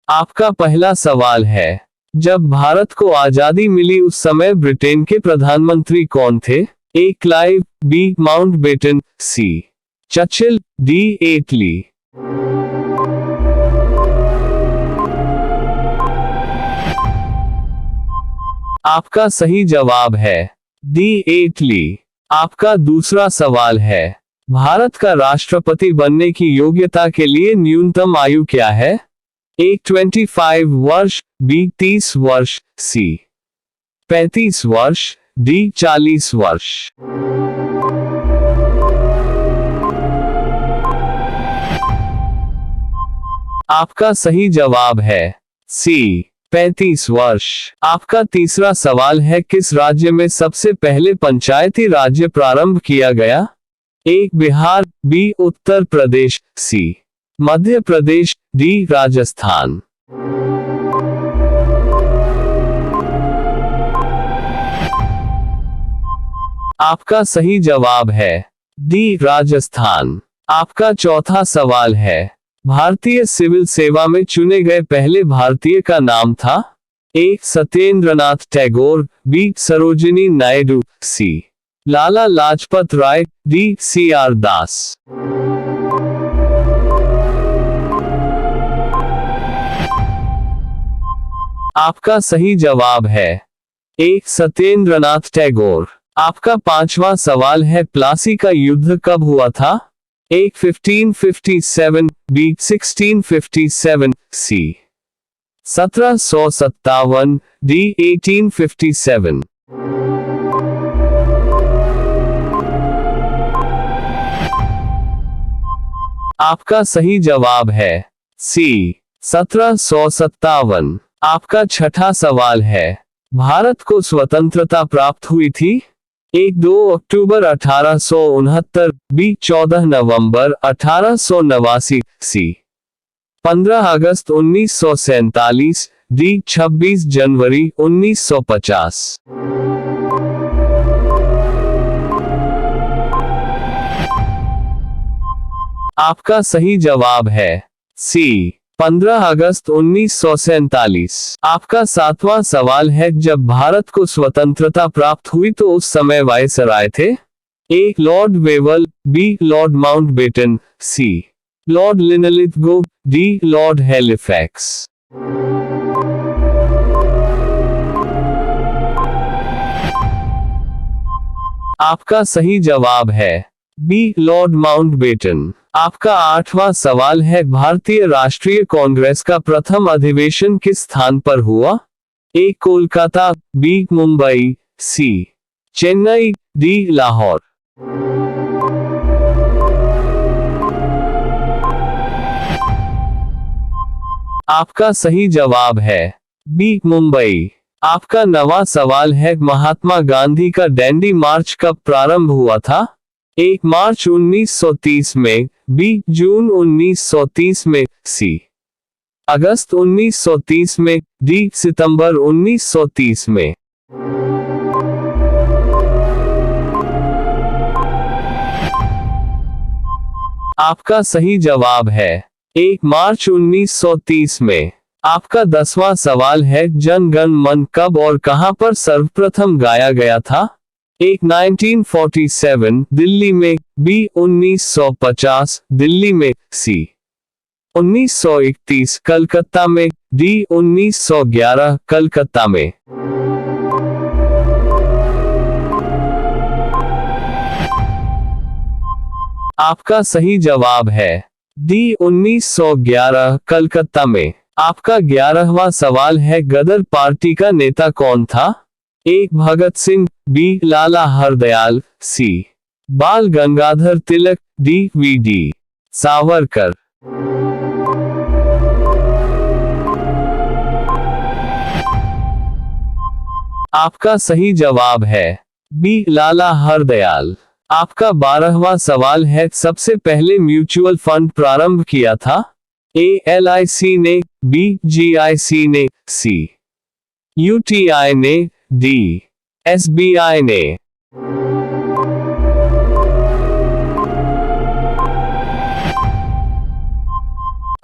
आपका पहला सवाल है, जब भारत को आजादी मिली उस समय ब्रिटेन के प्रधानमंत्री कौन थे? ए क्लाइव, बी माउंटबेटन, सी चर्चिल, डी एटली। आपका सही जवाब है डी एटली। आपका दूसरा सवाल है, भारत का राष्ट्रपति बनने की योग्यता के लिए न्यूनतम आयु क्या है? ए 25 वर्ष, बी 30 वर्ष, सी 35 वर्ष, डी 40 वर्ष। आपका सही जवाब है सी 35 वर्ष। आपका तीसरा सवाल है, किस राज्य में सबसे पहले पंचायती राज्य प्रारंभ किया गया? ए बिहार, बी उत्तर प्रदेश, सी मध्य प्रदेश, डी राजस्थान। आपका सही जवाब है डी राजस्थान। आपका चौथा सवाल है, भारतीय सिविल सेवा में चुने गए पहले भारतीय का नाम था? ए सत्येंद्रनाथ टैगोर, बी सरोजिनी नायडू, सी Lala Lajpat Rai, D C R दास। आपका सही जवाब है ए सत्येंद्रनाथ टैगोर। आपका पांचवा सवाल है, प्लासी का युद्ध कब हुआ था? ए 1557, बी 1657, सी 1757, डी 1857। आपका सही जवाब है सी 1757। आपका छठा सवाल है, भारत को स्वतंत्रता प्राप्त हुई थी? ए 2 अक्टूबर 1869, बी 14 नवंबर 1889, सी 15 अगस्त 1947, डी 26 जनवरी 1950। आपका सही जवाब है सी 15 अगस्त 1947। आपका सातवां सवाल है, जब भारत को स्वतंत्रता प्राप्त हुई तो उस समय वायसराय थे? A Lord Wavell, B Lord Mountbatten, C Lord Linlithgow, D Lord Halifax. आपका सही जवाब है बी लॉर्ड माउंटबेटन। आपका आठवां सवाल है, भारतीय राष्ट्रीय कांग्रेस का प्रथम अधिवेशन किस स्थान पर हुआ? ए कोलकाता, बी मुंबई, सी चेन्नई, डी लाहौर। आपका सही जवाब है बी मुंबई। आपका नवां सवाल है, महात्मा गांधी का डैंडी मार्च कब प्रारंभ हुआ था? ए मार्च 1930 में, बी जून 1930 में, सी अगस्त 1930 में, डी सितंबर 1930 में। आपका सही जवाब है ए मार्च 1930 में। आपका 10वां सवाल है, जन गण मन कब और कहां पर सर्वप्रथम गाया गया था? ए 1947 दिल्ली में, बी 1950 दिल्ली में, सी 1931 कलकत्ता में, डी 1911 कलकत्ता में। आपका सही जवाब है डी 1911 कलकत्ता में। आपका 11वां सवाल है, गदर पार्टी का नेता कौन था? ए भगत सिंह, बी लाला हरदयाल, सी बाल गंगाधर तिलक, डी वी.डी. सावरकर। आपका सही जवाब है बी लाला हरदयाल। आपका 12वां सवाल है, सबसे पहले म्यूचुअल फंड प्रारंभ किया था? ए LIC ने, बी GIC ने, सी UTI ने, डी SBI ने।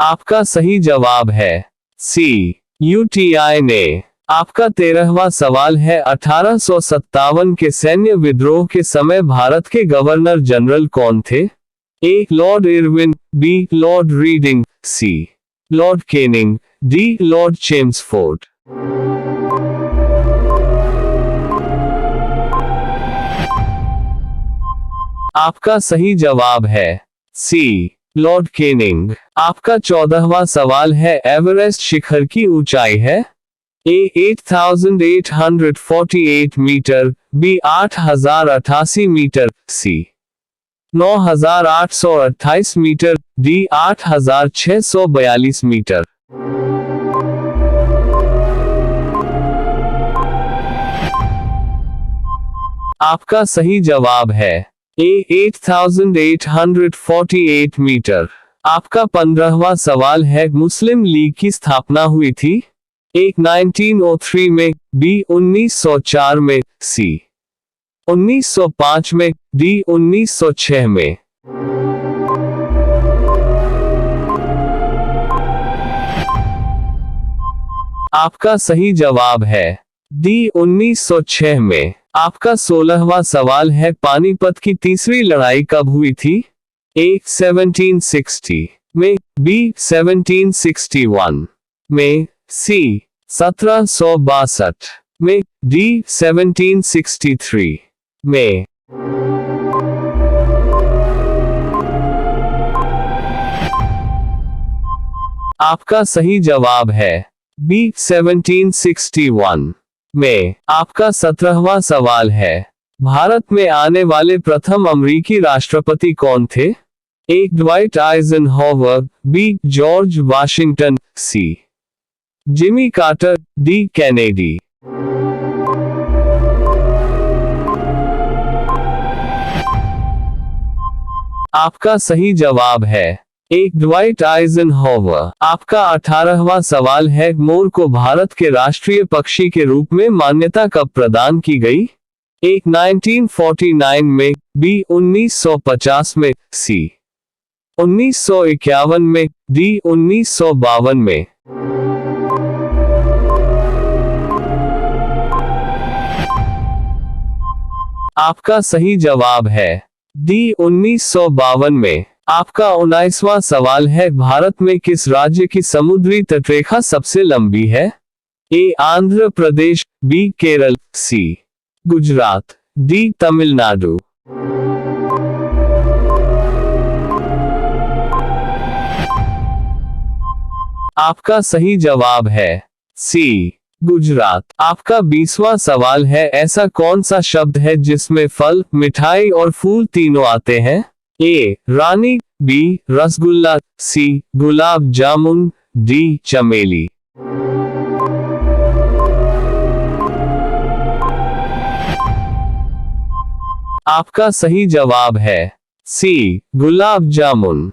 आपका सही जवाब है सी यूटीआई ने। आपका 13वां सवाल है 1857 के सैन्य विद्रोह के समय भारत के गवर्नर जनरल कौन थे? A Lord Irwin, B Lord Reading, C Lord Canning, D Lord Chelmsford. आपका सही जवाब है सी लॉर्ड केनिंग। आपका 14वां सवाल है एवरेस्ट शिखर की ऊंचाई है? ए 8848 मीटर, बी 8088 मीटर, सी 9828 मीटर, डी 8642 मीटर। आपका सही जवाब है ए 8848 मीटर। आपका 15वां सवाल है मुस्लिम लीग की स्थापना हुई थी? ए 1903 में, बी 1904 में, सी 1905 में, डी 1906 में। आपका सही जवाब है डी 1906 में। आपका 16वां सवाल है पानीपत की तीसरी लड़ाई कब हुई थी? ए 1760 में, बी 1761 में, सी 1762 में, डी 1763 में। आपका सही जवाब है बी 1761 में। आपका 17वां सवाल है भारत में आने वाले प्रथम अमेरिकी राष्ट्रपति कौन थे? A Dwight Eisenhower, B George Washington, C Jimmy Carter, D Kennedy. आपका सही जवाब है ए ड्वाइट आइजनहॉवर। आपका 18वां सवाल है मोर को भारत के राष्ट्रीय पक्षी के रूप में मान्यता कब प्रदान की गई? ए 1949 में, बी 1950 में, सी 1951 में, डी 1952 में। आपका सही जवाब है डी 1952 में। आपका 19वां सवाल है भारत में किस राज्य की समुद्री तटरेखा सबसे लंबी है? ए आंध्र प्रदेश, बी केरल, सी गुजरात, डी तमिलनाडु। आपका सही जवाब है सी गुजरात। आपका 20वां सवाल है ऐसा कौन सा शब्द है जिसमें फल, मिठाई और फूल तीनों आते हैं? ए रानी, बी रसगुल्ला, सी गुलाब जामुन, डी चमेली। आपका सही जवाब है सी गुलाब जामुन।